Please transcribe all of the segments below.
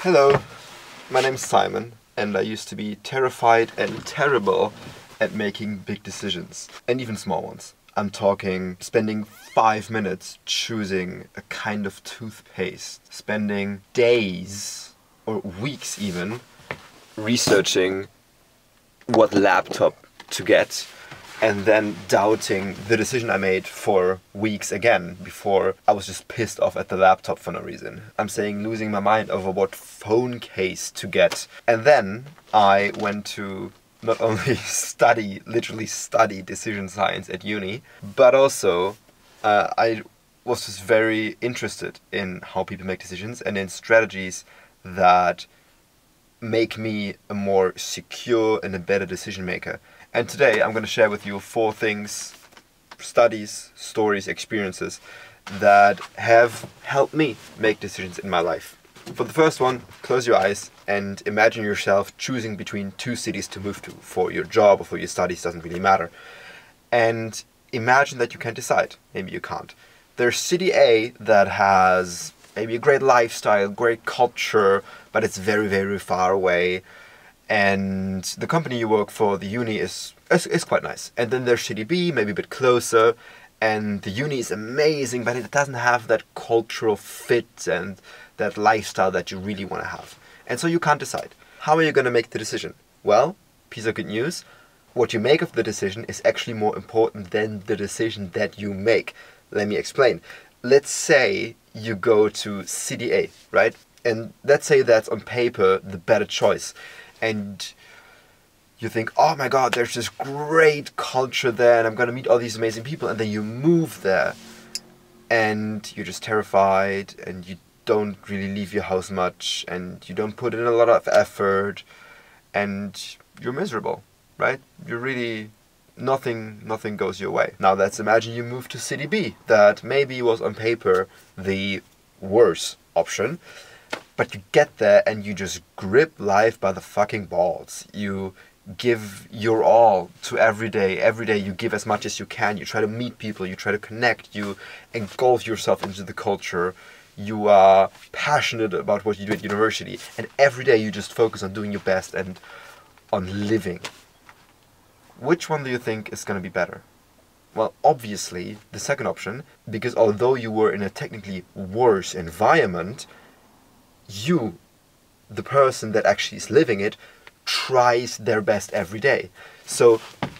Hello, my name's Simon, and I used to be terrified and terrible at making big decisions, and even small ones. I'm talking spending 5 minutes choosing a kind of toothpaste, spending days or weeks even researching what laptop to get, and then doubting the decision I made for weeks again before I was just pissed off at the laptop for no reason. I'm saying losing my mind over what phone case to get. And then I went to not only literally study decision science at uni, but also I was just very interested in how people make decisions and in strategies that make me a more secure and a better decision maker. And today I'm going to share with you 4 things, studies, stories, experiences that have helped me make decisions in my life. For the first one, close your eyes and imagine yourself choosing between 2 cities to move to for your job or for your studies, doesn't really matter. And imagine that you can decide. Maybe you can't. There's city A that has maybe a great lifestyle, great culture, but it's very, very far away. And the company you work for, the uni, is quite nice. And then there's city B, maybe a bit closer, and the uni is amazing, but it doesn't have that cultural fit and that lifestyle that you really want to have. And so you can't decide. How are you going to make the decision? Well, piece of good news, what you make of the decision is actually more important than the decision that you make. Let me explain. Let's say you go to city A, right? And let's say that's on paper the better choice. And you think, oh my god, there's this great culture there and I'm going to meet all these amazing people. And then you move there and you're just terrified and you don't really leave your house much and you don't put in a lot of effort and you're miserable, right? You're really, nothing goes your way. Now let's imagine you move to city B that maybe was on paper the worst option. But you get there and you just grip life by the fucking balls. You give your all to every day. Every day you give as much as you can. You try to meet people. You try to connect. You engulf yourself into the culture. You are passionate about what you do at university. And every day you just focus on doing your best and on living. Which one do you think is going to be better? Well, obviously the second option, because although you were in a technically worse environment, you, the person that actually is living it, tries their best every day. So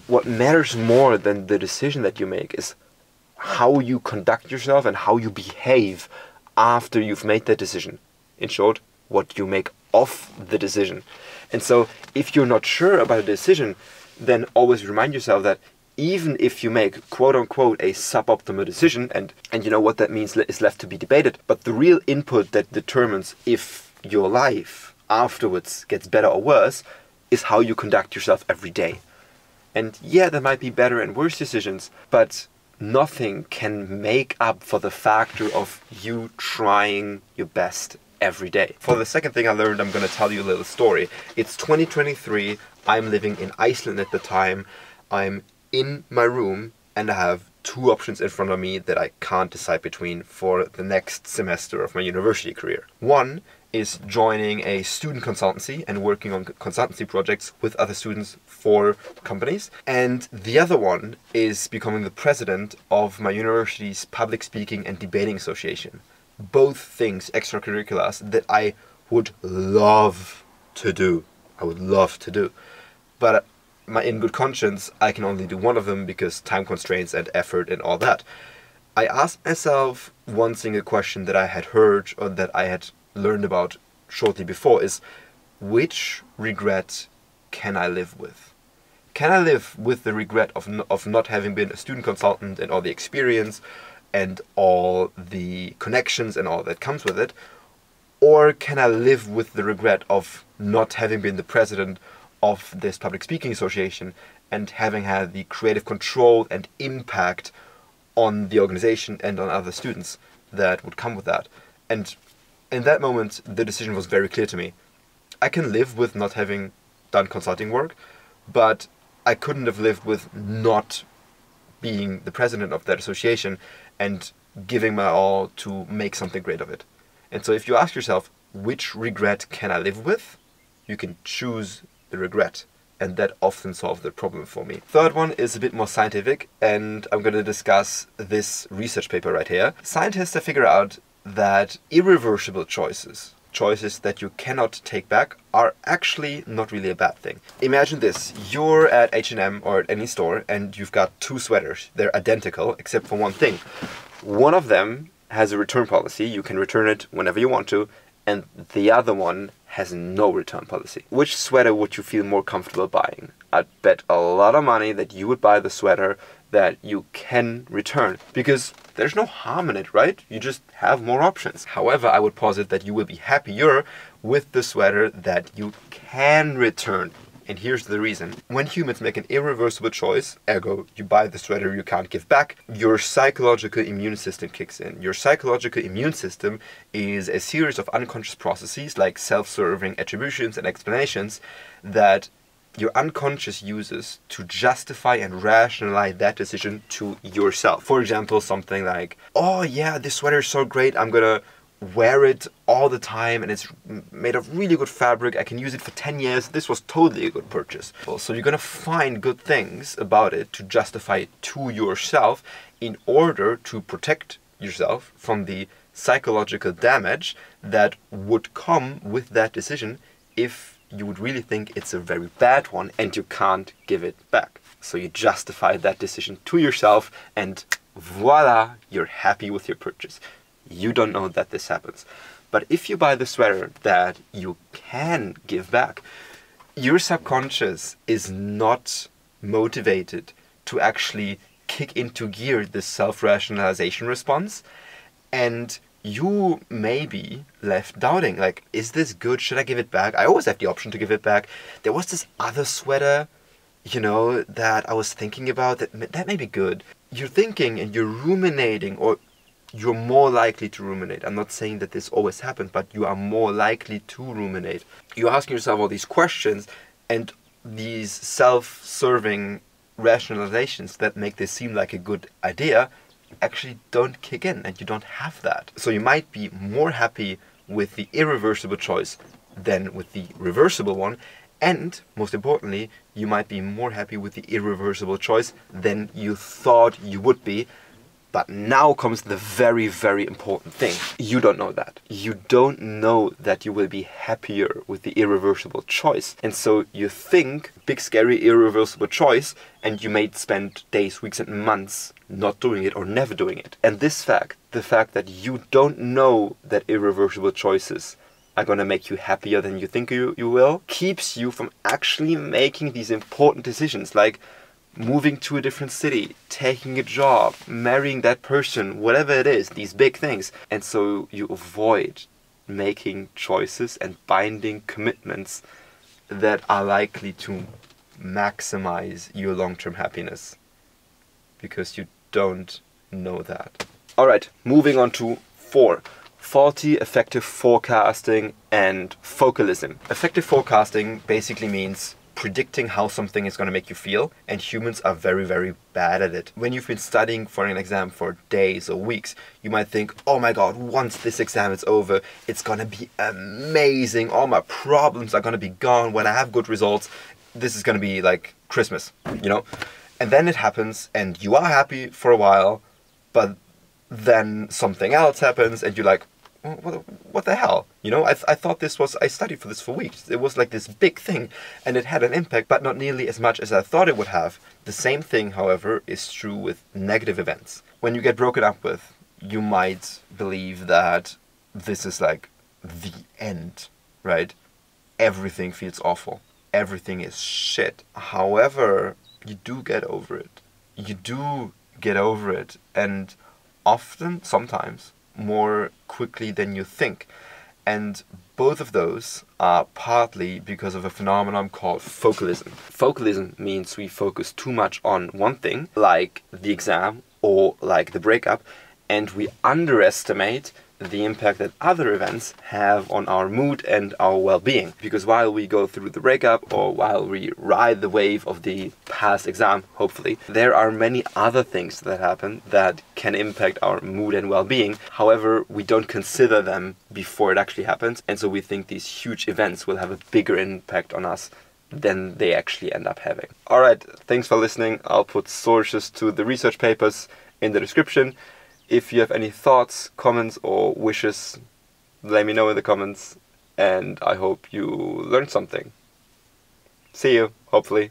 what matters more than the decision that you make is how you conduct yourself and how you behave after you've made that decision. In short, what you make of the decision. And so if you're not sure about a decision, then always remind yourself that even if you make quote-unquote a suboptimal decision, and you know what that means is left to be debated, but the real input that determines if your life afterwards gets better or worse is how you conduct yourself every day. And yeah, there might be better and worse decisions, but nothing can make up for the factor of you trying your best every day. For the second thing I learned, I'm going to tell you a little story. It's 2023, I'm living in Iceland at the time, I'm in my room and I have 2 options in front of me that I can't decide between for the next semester of my university career. One is joining a student consultancy and working on consultancy projects with other students for companies. And the other one is becoming the president of my university's public speaking and debating association. Both things, extracurriculars, that I would love to do. But in good conscience, I can only do one of them because time constraints and effort and all that. I asked myself one single question that I had heard or that I had learned about shortly before is, which regret can I live with? Can I live with the regret of not having been a student consultant and all the experience and all the connections and all that comes with it? Or can I live with the regret of not having been the president of this public speaking association and having had the creative control and impact on the organization and on other students that would come with that? And in that moment, the decision was very clear to me. I can live with not having done consulting work, but I couldn't have lived with not being the president of that association and giving my all to make something great of it. And so if you ask yourself, which regret can I live with, you can choose the regret. And that often solves the problem for me. Third one is a bit more scientific, and I'm going to discuss this research paper right here. Scientists have figured out that irreversible choices that you cannot take back, are actually not really a bad thing. Imagine this, you're at H&M or at any store and you've got two sweaters. They're identical except for one thing. One of them has a return policy, you can return it whenever you want to, and the other one has no return policy. Which sweater would you feel more comfortable buying? I'd bet a lot of money that you would buy the sweater that you can return, because there's no harm in it, right? You just have more options. However, I would posit that you will be happier with the sweater that you can return. And here's the reason. When humans make an irreversible choice, ergo you buy the sweater you can't give back, your psychological immune system kicks in. Your psychological immune system is a series of unconscious processes like self-serving attributions and explanations that your unconscious uses to justify and rationalize that decision to yourself. For example, something like, oh yeah, this sweater is so great, I'm gonna wear it all the time and it's made of really good fabric, I can use it for 10 years, this was totally a good purchase. So you're gonna find good things about it to justify it to yourself in order to protect yourself from the psychological damage that would come with that decision if you would really think it's a very bad one and you can't give it back. So you justify that decision to yourself and voila, you're happy with your purchase. You don't know that this happens. But if you buy the sweater that you can give back, your subconscious is not motivated to actually kick into gear this self-rationalization response, and you may be left doubting, like, is this good? Should I give it back? I always have the option to give it back. There was this other sweater, you know, that I was thinking about, that may be good. You're thinking and you're ruminating, or you're more likely to ruminate. I'm not saying that this always happens, but you are more likely to ruminate. You're asking yourself all these questions, and these self-serving rationalizations that make this seem like a good idea actually don't kick in, and you don't have that. So you might be more happy with the irreversible choice than with the reversible one, and most importantly, you might be more happy with the irreversible choice than you thought you would be. But now comes the very, very important thing. You don't know that. You don't know that you will be happier with the irreversible choice. And so you think, big, scary, irreversible choice, and you may spend days, weeks, and months not doing it or never doing it. And this fact, the fact that you don't know that irreversible choices are going to make you happier than you think you will, keeps you from actually making these important decisions, like moving to a different city, taking a job, marrying that person, whatever it is, these big things. And so you avoid making choices and binding commitments that are likely to maximize your long-term happiness, because you don't know that. Alright, moving on to 4. Faulty effective forecasting and focalism. Effective forecasting basically means predicting how something is going to make you feel, and humans are very, very bad at it. When you've been studying for an exam for days or weeks, you might think, oh my god, once this exam is over, it's going to be amazing, all my problems are going to be gone, when I have good results, this is going to be like Christmas, you know? And then it happens, and you are happy for a while, but then something else happens, and you're like, what the hell? You know, I thought this was, I studied for this for weeks. It was like this big thing, and it had an impact, but not nearly as much as I thought it would have. The same thing, however, is true with negative events. When you get broken up with, you might believe that this is like the end, right? Everything feels awful. Everything is shit. However, you do get over it. You do get over it, and often, sometimes, more quickly than you think. And both of those are partly because of a phenomenon called focalism. Focalism means we focus too much on one thing, like the exam or like the breakup, and we underestimate the impact that other events have on our mood and our well-being. Because while we go through the breakup, or while we ride the wave of the past exam, hopefully, there are many other things that happen that can impact our mood and well-being. However, we don't consider them before it actually happens, and so we think these huge events will have a bigger impact on us than they actually end up having. Alright, thanks for listening. I'll put sources to the research papers in the description. If you have any thoughts, comments, or wishes, let me know in the comments, and I hope you learned something. See you, hopefully.